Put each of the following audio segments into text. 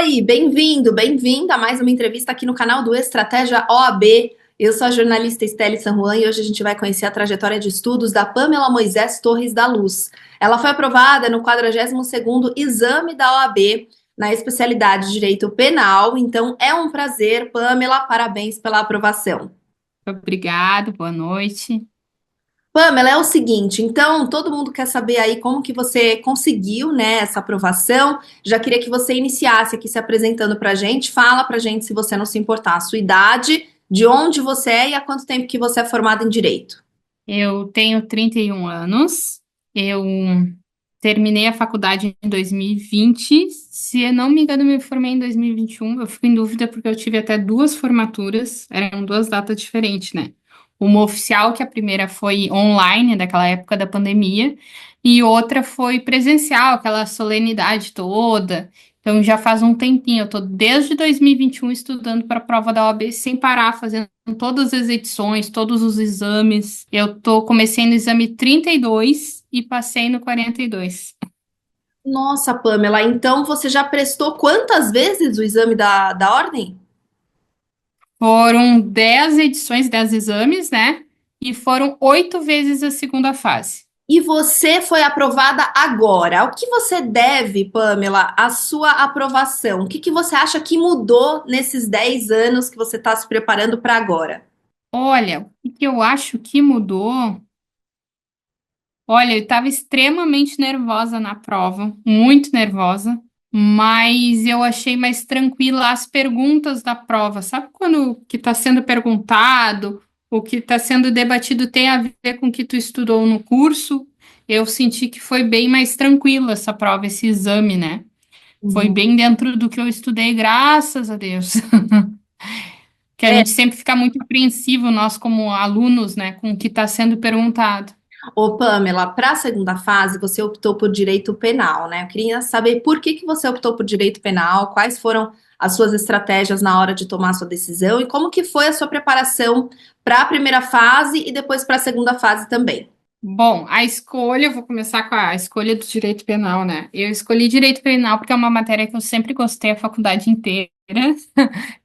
Oi, bem-vindo, bem-vinda a mais uma entrevista aqui no canal do Estratégia OAB. Eu sou a jornalista Estelle San Juan e hoje a gente vai conhecer a trajetória de estudos da Pamela Moisés Torres da Luz. Ela foi aprovada no 42º Exame da OAB na especialidade de Direito Penal, então é um prazer, Pamela, parabéns pela aprovação. Obrigado, boa noite. Pamela, é o seguinte, então todo mundo quer saber aí como que você conseguiu, né, essa aprovação. Já queria que você iniciasse aqui se apresentando pra gente. Fala pra gente, se você não se importar, a sua idade, de onde você é e há quanto tempo que você é formada em direito. Eu tenho 31 anos, eu terminei a faculdade em 2020. Se eu não me engano, eu me formei em 2021. Eu fico em dúvida porque eu tive até duas formaturas, eram duas datas diferentes, né? Uma oficial, que a primeira foi online, daquela época da pandemia, e outra foi presencial, aquela solenidade toda. Então já faz um tempinho, eu tô desde 2021 estudando para a prova da OAB sem parar, fazendo todas as edições, todos os exames. Comecei no exame 32 e passei no 42. Nossa, Pamela, então você já prestou quantas vezes o exame da ordem? Foram 10 edições, 10 exames, né? E foram 8 vezes a segunda fase. E você foi aprovada agora. O que você deve, Pamela, à sua aprovação? O que que você acha que mudou nesses 10 anos que você está se preparando para agora? Olha, o que eu acho que mudou. Olha, eu estava extremamente nervosa na prova, muito nervosa, mas eu achei mais tranquila as perguntas da prova. Sabe quando o que está sendo perguntado, o que está sendo debatido tem a ver com o que tu estudou no curso? Eu senti que foi bem mais tranquila essa prova, esse exame, né? Foi bem dentro do que eu estudei, graças a Deus. Que a É, gente sempre fica muito apreensivo, nós como alunos, né, com o que está sendo perguntado. ô Pamela, para a segunda fase você optou por direito penal, né? Eu queria saber por que que você optou por direito penal, quais foram as suas estratégias na hora de tomar a sua decisão e como que foi a sua preparação para a primeira fase e depois para a segunda fase também. Bom, a escolha, eu vou começar com a escolha do direito penal, né? Eu escolhi direito penal porque é uma matéria que eu sempre gostei a faculdade inteira.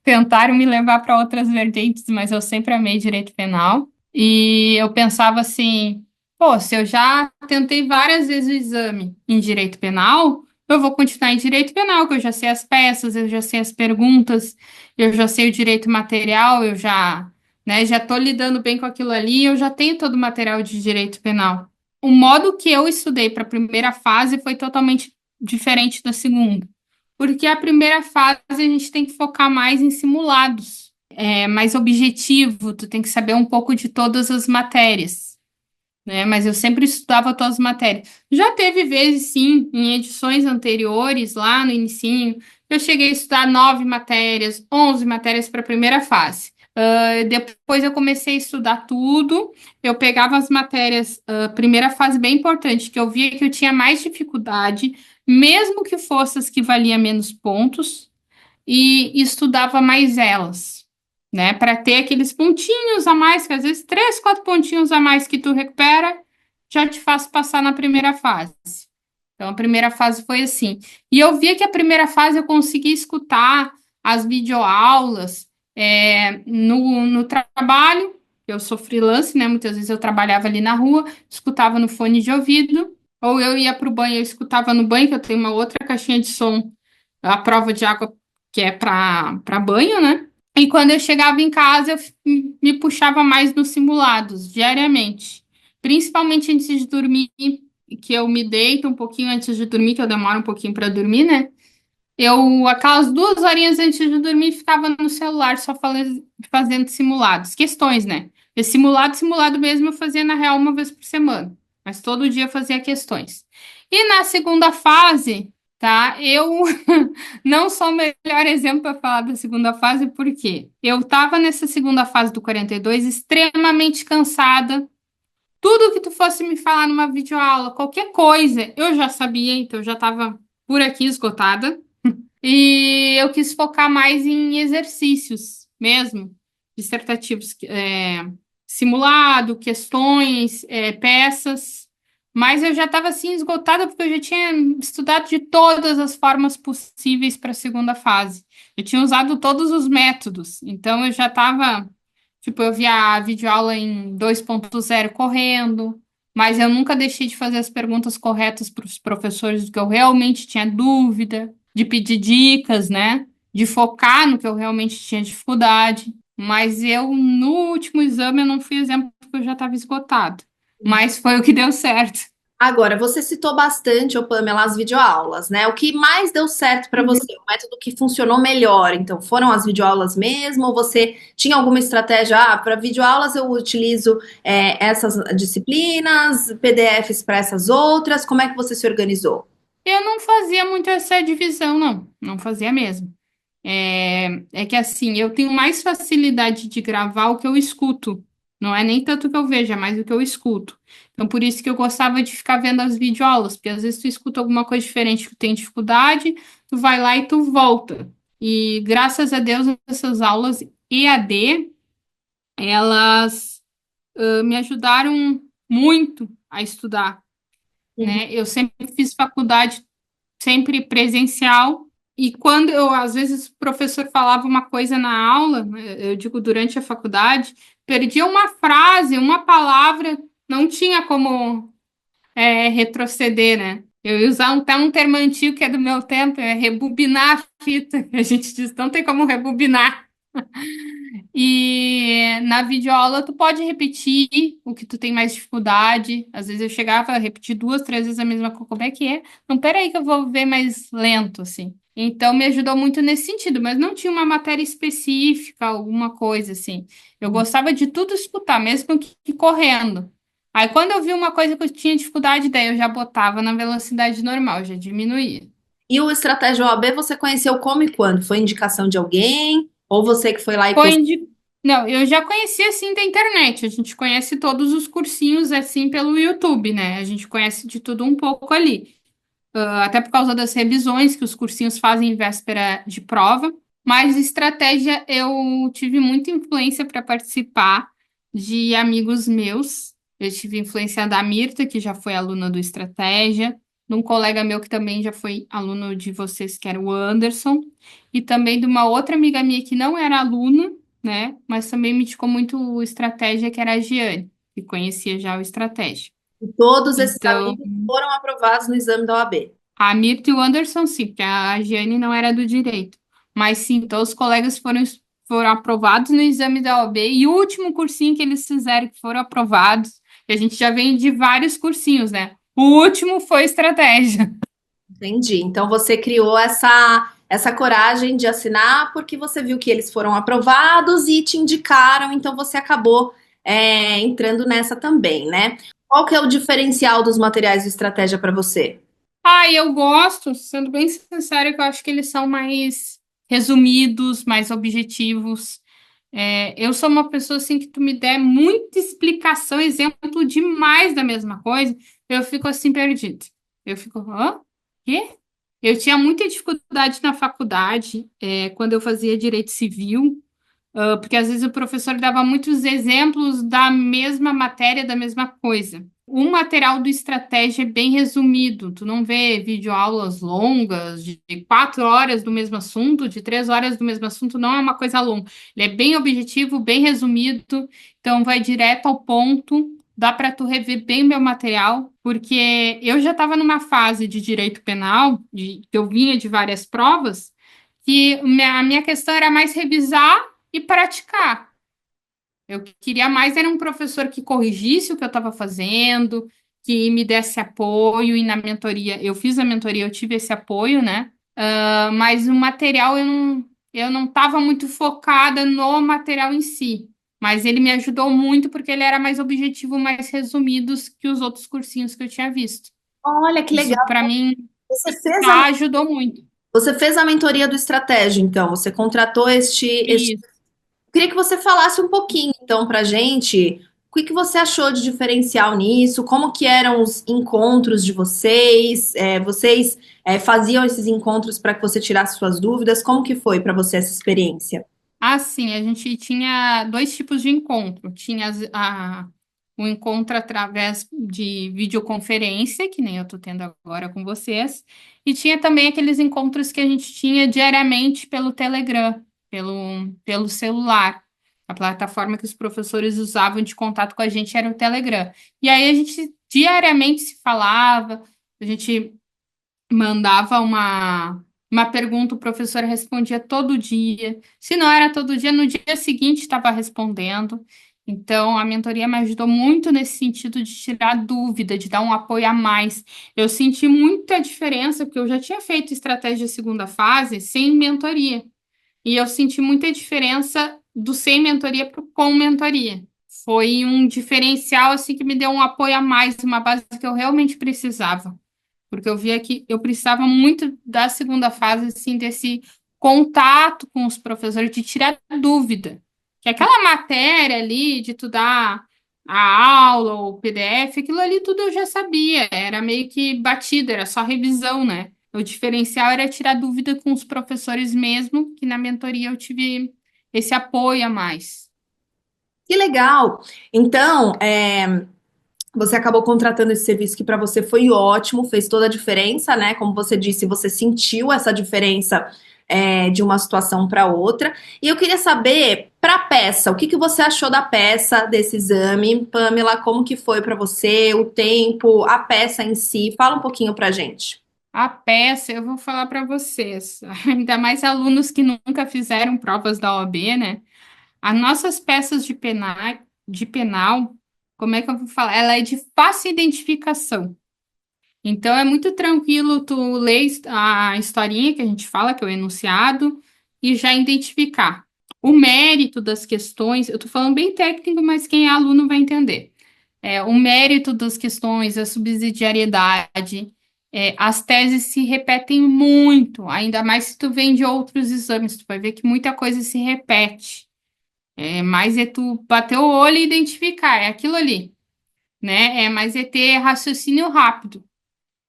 Tentaram me levar para outras vertentes, mas eu sempre amei direito penal. E eu pensava assim, pô, se eu já tentei várias vezes o exame em direito penal, eu vou continuar em direito penal, que eu já sei as peças, eu já sei as perguntas, eu já sei o direito material, eu já, né, já estou lidando bem com aquilo ali, eu já tenho todo o material de direito penal. O modo que eu estudei para a primeira fase foi totalmente diferente da segunda. Porque a primeira fase a gente tem que focar mais em simulados, é mais objetivo, tu tem que saber um pouco de todas as matérias, né? Mas eu sempre estudava todas as matérias. Já teve vezes, sim, em edições anteriores, lá no inicinho, eu cheguei a estudar 9 matérias, 11 matérias para a primeira fase. Depois eu comecei a estudar tudo, eu pegava as matérias, primeira fase bem importante, que eu via que eu tinha mais dificuldade, mesmo que fossem as que valia menos pontos, e estudava mais elas, né? Para ter aqueles pontinhos a mais, que às vezes 3, 4 pontinhos a mais que tu recupera, já te faz passar na primeira fase. Então, a primeira fase foi assim. E eu via que a primeira fase eu conseguia escutar as videoaulas no trabalho. Eu sou freelance, né? Muitas vezes eu trabalhava ali na rua, escutava no fone de ouvido, ou eu ia para o banho, eu escutava no banho, que eu tenho uma outra caixinha de som, a prova de água que é para banho, né? E quando eu chegava em casa, me puxava mais nos simulados, diariamente. Principalmente antes de dormir, que eu me deito um pouquinho antes de dormir, que eu demoro um pouquinho para dormir, né? Aquelas 2 horinhas antes de dormir, ficava no celular só fazendo simulados, questões, né? E simulado mesmo, eu fazia na real uma vez por semana, mas todo dia eu fazia questões. E na segunda fase, tá? Eu não sou o melhor exemplo para falar da segunda fase, porque eu estava nessa segunda fase do 42 extremamente cansada. Tudo que tu fosse me falar numa videoaula, qualquer coisa, eu já sabia, então eu já estava por aqui esgotada. E eu quis focar mais em exercícios mesmo, dissertativos, simulado, questões, peças. Mas eu já estava assim esgotada porque eu já tinha estudado de todas as formas possíveis para a segunda fase. Eu tinha usado todos os métodos. Então eu já estava, tipo, eu via a videoaula em 2.0 correndo, mas eu nunca deixei de fazer as perguntas corretas para os professores do que eu realmente tinha dúvida, de pedir dicas, né? De focar no que eu realmente tinha dificuldade. Mas eu, no último exame, eu não fui exemplo porque eu já estava esgotado. Mas foi o que deu certo. Agora, você citou bastante, ô Pamela, as videoaulas, né? O que mais deu certo para você? O método que funcionou melhor? Então, foram as videoaulas mesmo? Ou você tinha alguma estratégia? Ah, para videoaulas eu utilizo essas disciplinas, PDFs para essas outras. Como é que você se organizou? Eu não fazia muito essa divisão, não. Não fazia mesmo. É que assim, eu tenho mais facilidade de gravar o que eu escuto. Não é nem tanto o que eu vejo, é mais o que eu escuto. Então, por isso que eu gostava de ficar vendo as videoaulas, porque às vezes tu escuta alguma coisa diferente que tu tem dificuldade, tu vai lá e tu volta. E graças a Deus, essas aulas EAD, elas me ajudaram muito a estudar, Uhum. né? Eu sempre fiz faculdade sempre presencial. E quando eu, às vezes, o professor falava uma coisa na aula, né, eu digo durante a faculdade, perdia uma frase, uma palavra, não tinha como retroceder, né? Eu ia usar até um termo antigo que é do meu tempo, é rebobinar a fita, que a gente diz, não tem como rebobinar. E na videoaula tu pode repetir o que tu tem mais dificuldade. Às vezes eu chegava a repetir duas, três vezes a mesma coisa. Como é que é? Não, peraí que eu vou ver mais lento, assim. Então me ajudou muito nesse sentido, mas não tinha uma matéria específica, alguma coisa assim. Eu gostava de tudo escutar, mesmo que correndo. Aí quando eu vi uma coisa que eu tinha dificuldade, daí eu já botava na velocidade normal, já diminuía. E o Estratégia OAB você conheceu como e quando? Foi indicação de alguém? Ou você que foi lá e Foi pesquisou? indi... Não, eu já conheci assim da internet. A gente conhece todos os cursinhos assim pelo YouTube, né? A gente conhece de tudo um pouco ali. Até por causa das revisões que os cursinhos fazem em véspera de prova. Mas estratégia, eu tive muita influência para participar de amigos meus. Eu tive influência da Mirta, que já foi aluna do Estratégia, de um colega meu que também já foi aluno de vocês, que era o Anderson, e também de uma outra amiga minha que não era aluna, né? Mas também me indicou muito o Estratégia, que era a Giane, que conhecia já o Estratégia. E todos esses Então, amigos foram aprovados no exame da OAB. a Mirta e o Anderson, sim, porque a Giane não era do direito. Mas sim, todos os colegas foram aprovados no exame da OAB. E o último cursinho que eles fizeram, que foram aprovados, e a gente já vem de vários cursinhos, né? O último foi estratégia. Entendi. Então você criou essa coragem de assinar porque você viu que eles foram aprovados e te indicaram, então você acabou entrando nessa também, né? Qual que é o diferencial dos materiais de estratégia para você? Ah, e eu gosto, sendo bem sincera, que eu acho que eles são mais resumidos, mais objetivos. Eu sou uma pessoa assim que tu me der muita explicação, exemplo demais da mesma coisa, eu fico assim perdido. Eu fico, hã? Quê? Eu tinha muita dificuldade na faculdade, quando eu fazia direito civil, porque às vezes o professor dava muitos exemplos da mesma matéria, da mesma coisa. O material do Estratégia é bem resumido. Tu não vê videoaulas longas de 4 horas do mesmo assunto, de 3 horas do mesmo assunto, não é uma coisa longa. Ele é bem objetivo, bem resumido, então vai direto ao ponto. Dá para tu rever bem meu material, porque eu já estava numa fase de direito penal, que eu vinha de várias provas, que a minha questão era mais revisar e praticar. Eu queria mais era um professor que corrigisse o que eu estava fazendo, que me desse apoio, e na mentoria, eu fiz a mentoria, eu tive esse apoio, né? Mas o material eu não estava muito focada no material em si. Mas ele me ajudou muito porque ele era mais objetivo, mais resumidos que os outros cursinhos que eu tinha visto. Olha que Isso, legal. para mim, Você fez a, tá, ajudou muito. você fez a mentoria do Estratégia, então. Você contratou este. Isso. Queria que você falasse um pouquinho, então, pra gente. O que que você achou de diferencial nisso? Como que eram os encontros de vocês? Vocês faziam esses encontros para que você tirasse suas dúvidas? Como que foi para você essa experiência? Assim, a gente tinha dois tipos de encontro. Tinha um encontro através de videoconferência, que nem eu estou tendo agora com vocês, e tinha também aqueles encontros que a gente tinha diariamente pelo Telegram, pelo celular. A plataforma que os professores usavam de contato com a gente era o Telegram. E aí a gente diariamente se falava, a gente mandava uma pergunta, o professor respondia todo dia. Se não era todo dia, no dia seguinte estava respondendo. Então, a mentoria me ajudou muito nesse sentido de tirar dúvida, de dar um apoio a mais. Eu senti muita diferença, porque eu já tinha feito estratégia segunda fase sem mentoria. E eu senti muita diferença do sem mentoria para o com mentoria. Foi um diferencial assim que me deu um apoio a mais, uma base que eu realmente precisava. Porque eu via que eu precisava muito da segunda fase, assim, desse contato com os professores, de tirar dúvida. Que aquela matéria ali, de tu dar a aula, ou o PDF, aquilo ali tudo eu já sabia, era meio que batido, era só revisão, né? O diferencial era tirar dúvida com os professores mesmo, que na mentoria eu tive esse apoio a mais. Que legal! Então, você acabou contratando esse serviço que para você foi ótimo, fez toda a diferença, né? Como você disse, você sentiu essa diferença de uma situação para outra. E eu queria saber, para a peça, o que que você achou da peça, desse exame? Pamela, como que foi para você, o tempo, a peça em si? Fala um pouquinho para gente. A peça, eu vou falar para vocês, ainda mais alunos que nunca fizeram provas da OAB, né? As nossas peças de penal, como é que eu vou falar? Ela é de fácil identificação. Então, é muito tranquilo tu ler a historinha que a gente fala, que é o enunciado, e já identificar. O mérito das questões, eu estou falando bem técnico, mas quem é aluno vai entender. O mérito das questões, a subsidiariedade, as teses se repetem muito, ainda mais se tu vem de outros exames, tu vai ver que muita coisa se repete. Mas é tu bater o olho e identificar, é aquilo ali, né? Mas é ter raciocínio rápido,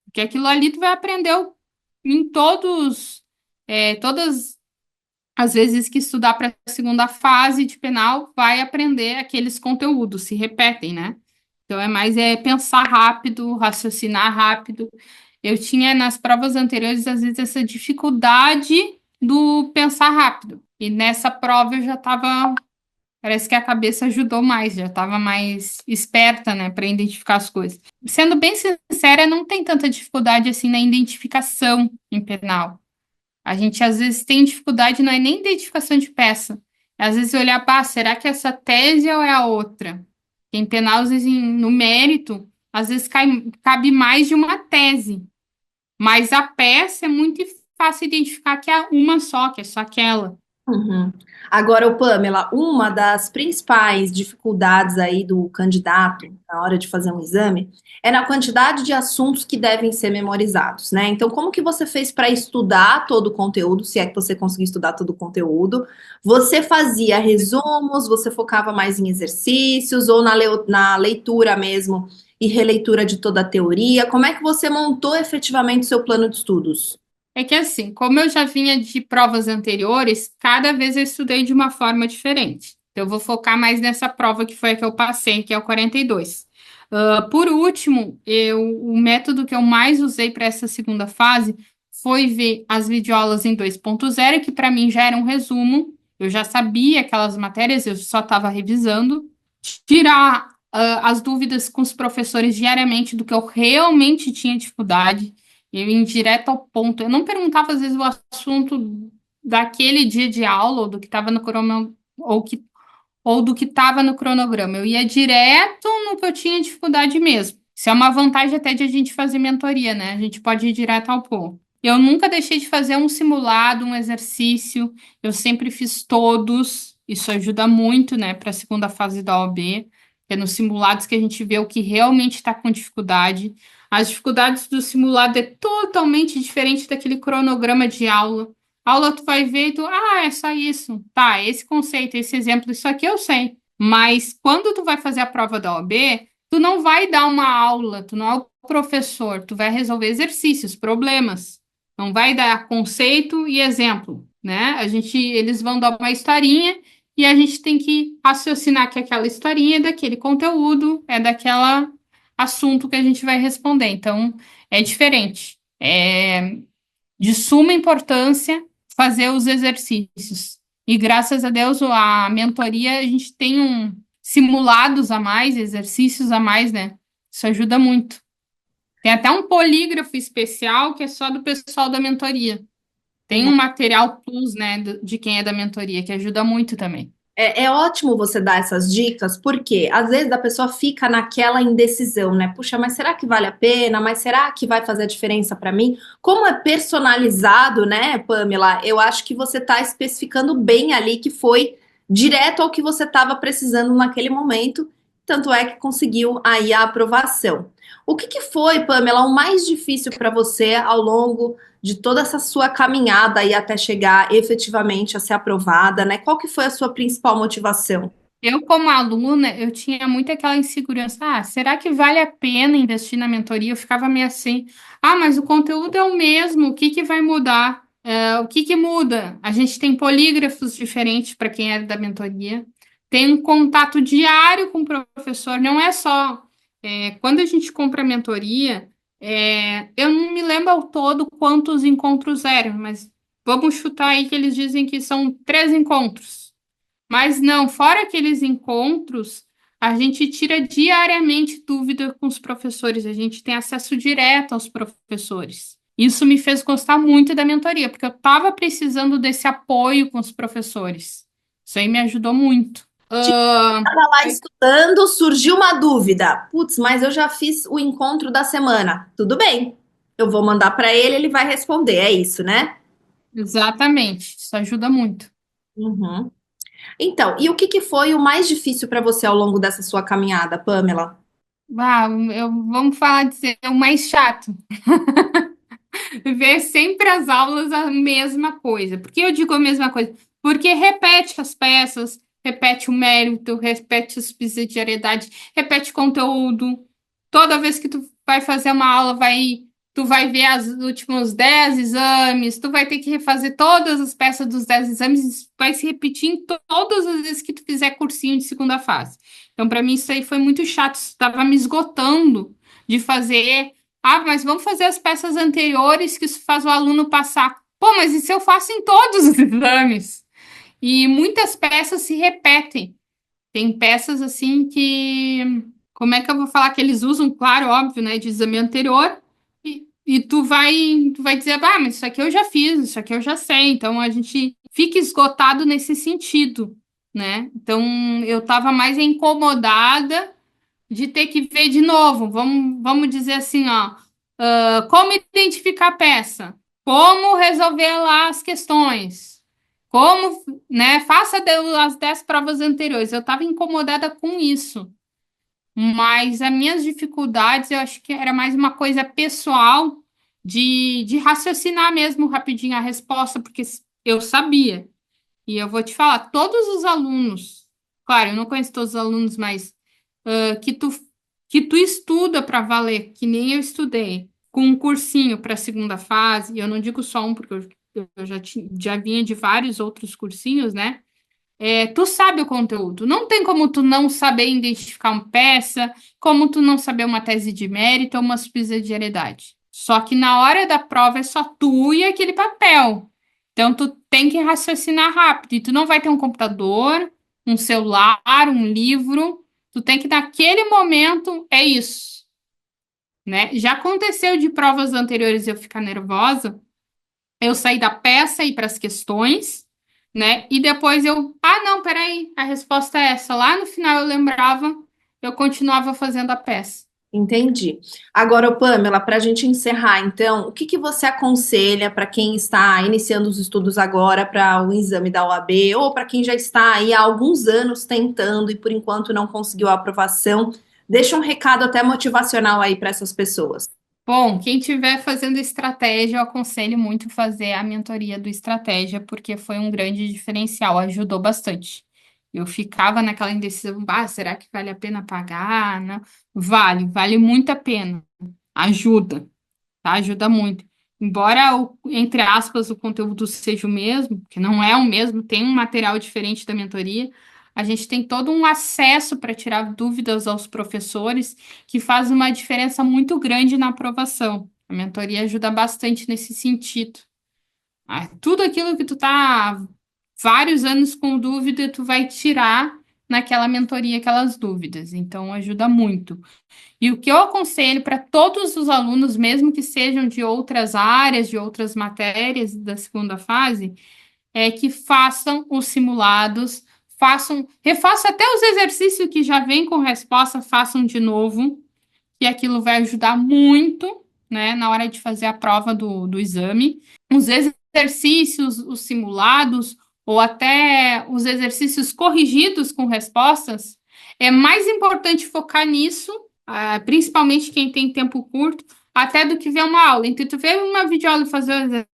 porque aquilo ali tu vai aprender em todas as vezes que estudar para a segunda fase de penal, vai aprender aqueles conteúdos, se repetem, né? Então é pensar rápido, raciocinar rápido. Eu tinha nas provas anteriores, às vezes, essa dificuldade do pensar rápido. E nessa prova eu já estava. Parece que a cabeça ajudou mais, já estava mais esperta, né, para identificar as coisas. Sendo bem sincera, não tem tanta dificuldade assim na identificação em penal. A gente às vezes tem dificuldade, não é nem identificação de peça. É, às vezes olhar, pá, será que é essa tese ou é a outra? Em penal, às vezes, no mérito, às vezes cabe mais de uma tese. Mas a peça é muito fácil identificar que é uma só, que é só aquela. Uhum. Agora, ô Pamela, uma das principais dificuldades aí do candidato na hora de fazer um exame é na quantidade de assuntos que devem ser memorizados, né? Então, como que você fez para estudar todo o conteúdo, se é que você conseguiu estudar todo o conteúdo? Você fazia resumos, você focava mais em exercícios ou na leitura mesmo e releitura de toda a teoria? Como é que você montou efetivamente o seu plano de estudos? É que assim, como eu já vinha de provas anteriores, cada vez eu estudei de uma forma diferente. Então, eu vou focar mais nessa prova que foi a que eu passei, que é o 42. Por último, o método que eu mais usei para essa segunda fase foi ver as videoaulas em 2.0, que para mim já era um resumo. Eu já sabia aquelas matérias, eu só estava revisando. Tirar, as dúvidas com os professores diariamente do que eu realmente tinha dificuldade. Eu ia direto ao ponto. Eu não perguntava, às vezes, o assunto daquele dia de aula, ou do que estava no ou do que estava no cronograma. Eu ia direto no que eu tinha dificuldade mesmo. Isso é uma vantagem até de a gente fazer mentoria, né? A gente pode ir direto ao ponto. Eu nunca deixei de fazer um simulado, um exercício. Eu sempre fiz todos. Isso ajuda muito, né, para a segunda fase da OAB. É nos simulados que a gente vê o que realmente está com dificuldade. As dificuldades do simulado é totalmente diferente daquele cronograma de aula. Aula tu vai ver e tu, é só isso. Tá, esse conceito, esse exemplo, isso aqui eu sei. Mas quando tu vai fazer a prova da OAB, tu não vai dar uma aula, tu não é o professor, tu vai resolver exercícios, problemas. Não vai dar conceito e exemplo, né? Eles vão dar uma historinha e a gente tem que raciocinar que aquela historinha é daquele conteúdo, é daquela assunto que a gente vai responder. Então, é diferente. É de suma importância fazer os exercícios. E graças a Deus, a mentoria, a gente tem simulados a mais, exercícios a mais, né? Isso ajuda muito. Tem até um polígrafo especial que é só do pessoal da mentoria. Tem um material plus, né, de quem é da mentoria, que ajuda muito também. É ótimo você dar essas dicas, porque às vezes a pessoa fica naquela indecisão, né? Puxa, mas será que vale a pena? Mas será que vai fazer a diferença para mim? Como é personalizado, né, Pamela? Eu acho que você está especificando bem ali que foi direto ao que você estava precisando naquele momento, tanto é que conseguiu aí a aprovação. O que que foi, Pamela, o mais difícil para você ao longo de toda essa sua caminhada aí até chegar efetivamente a ser aprovada, né? Qual que foi a sua principal motivação? Eu, como aluna, eu tinha muito aquela insegurança. Ah, será que vale a pena investir na mentoria? Eu ficava meio assim. Ah, mas o conteúdo é o mesmo. O que que vai mudar? O que que muda? A gente tem polígrafos diferentes para quem é da mentoria. Tem um contato diário com o professor. Não é só quando a gente compra a mentoria. Eu não me lembro ao todo quantos encontros eram, mas vamos chutar aí que eles dizem que são 3 encontros. Mas não, fora aqueles encontros, a gente tira diariamente dúvida com os professores, a gente tem acesso direto aos professores. Isso me fez gostar muito da mentoria, porque eu estava precisando desse apoio com os professores. Isso aí me ajudou muito. Estava lá estudando, surgiu uma dúvida. Putz, mas eu já fiz o encontro da semana. Tudo bem. Eu vou mandar para ele, ele vai responder. É isso, né? Exatamente, isso ajuda muito. Uhum. Então, e o que que foi o mais difícil para você ao longo dessa sua caminhada, Pamela? Vamos falar dizer o mais chato. Ver sempre as aulas a mesma coisa. Por que eu digo a mesma coisa? Porque repete as peças, repete o mérito, repete a subsidiariedade, repete conteúdo. Toda vez que tu vai fazer uma aula, tu vai ver os últimos 10 exames, tu vai ter que refazer todas as peças dos 10 exames, isso vai se repetir em todas as vezes que tu fizer cursinho de segunda fase. Então, para mim, isso aí foi muito chato, estava me esgotando de fazer. Ah, mas vamos fazer as peças anteriores que isso faz o aluno passar. Pô, mas isso eu faço em todos os exames. E muitas peças se repetem. Tem peças assim que. Como é que eu vou falar que eles usam, claro, óbvio, né, de exame anterior, e tu vai dizer, ah, mas isso aqui eu já fiz, isso aqui eu já sei. Então a gente fica esgotado nesse sentido, né? Então eu estava mais incomodada de ter que ver de novo. Vamos dizer assim, ó, como identificar a peça, como resolver lá as questões, como, né, as 10 provas anteriores. Eu estava incomodada com isso, mas as minhas dificuldades, eu acho que era mais uma coisa pessoal de raciocinar mesmo rapidinho a resposta, porque eu sabia. E eu vou te falar, todos os alunos, claro, eu não conheço todos os alunos, mas que tu estuda para valer, que nem eu estudei, com um cursinho para a segunda fase, e eu não digo só um, porque eu já vinha de vários outros cursinhos, né? Tu sabe o conteúdo. Não tem como tu não saber identificar uma peça, como tu não saber uma tese de mérito ou uma subsidiariedade. Só que na hora da prova é só tu e aquele papel. Então tu tem que raciocinar rápido. E tu não vai ter um computador, um celular, um livro. Tu tem que, naquele momento, é isso, né? Já aconteceu de provas anteriores eu ficar nervosa, eu sair da peça e ir para as questões, né? E depois não, peraí, a resposta é essa. Lá no final eu lembrava, eu continuava fazendo a peça. Entendi. Agora, Pamela, para a gente encerrar, então, o que que você aconselha para quem está iniciando os estudos agora para o exame da OAB ou para quem já está aí há alguns anos tentando e por enquanto não conseguiu a aprovação? Deixa um recado até motivacional aí para essas pessoas. Bom, quem estiver fazendo estratégia, eu aconselho muito fazer a mentoria do estratégia, porque foi um grande diferencial, ajudou bastante. Eu ficava naquela indecisão, será que vale a pena pagar? Não. Vale muito a pena. Ajuda, tá? Ajuda muito. embora, entre aspas, o conteúdo seja o mesmo, que não é o mesmo, tem um material diferente da mentoria, a gente tem todo um acesso para tirar dúvidas aos professores, que faz uma diferença muito grande na aprovação. A mentoria ajuda bastante nesse sentido. Tudo aquilo que tu tá vários anos com dúvida, tu vai tirar naquela mentoria aquelas dúvidas. Então, ajuda muito. E o que eu aconselho para todos os alunos, mesmo que sejam de outras áreas, de outras matérias da segunda fase, é que façam os simulados, refaçam até os exercícios que já vêm com resposta, façam de novo, que aquilo vai ajudar muito, né, na hora de fazer a prova do exame. Os exercícios, os simulados, ou até os exercícios corrigidos com respostas, é mais importante focar nisso, principalmente quem tem tempo curto, até do que ver uma aula. Então, tu ver uma videoaula e fazer o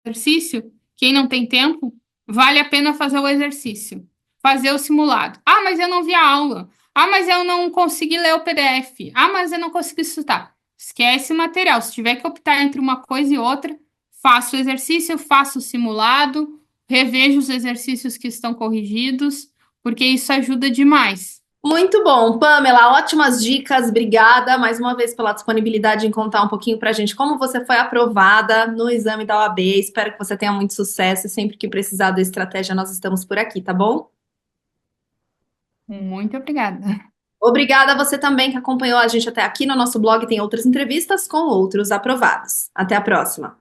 exercício, quem não tem tempo, vale a pena fazer o exercício, fazer o simulado. Ah, mas eu não vi a aula. Ah, mas eu não consegui ler o PDF. Ah, mas eu não consegui estudar. Esquece o material. Se tiver que optar entre uma coisa e outra, faça o exercício, faça o simulado, reveja os exercícios que estão corrigidos, porque isso ajuda demais. Muito bom, Pamela, ótimas dicas, obrigada mais uma vez pela disponibilidade em contar um pouquinho pra gente como você foi aprovada no exame da OAB. Espero que você tenha muito sucesso e sempre que precisar da estratégia, nós estamos por aqui, tá bom? Muito obrigada. Obrigada a você também que acompanhou a gente até aqui no nosso blog, tem outras entrevistas com outros aprovados. Até a próxima.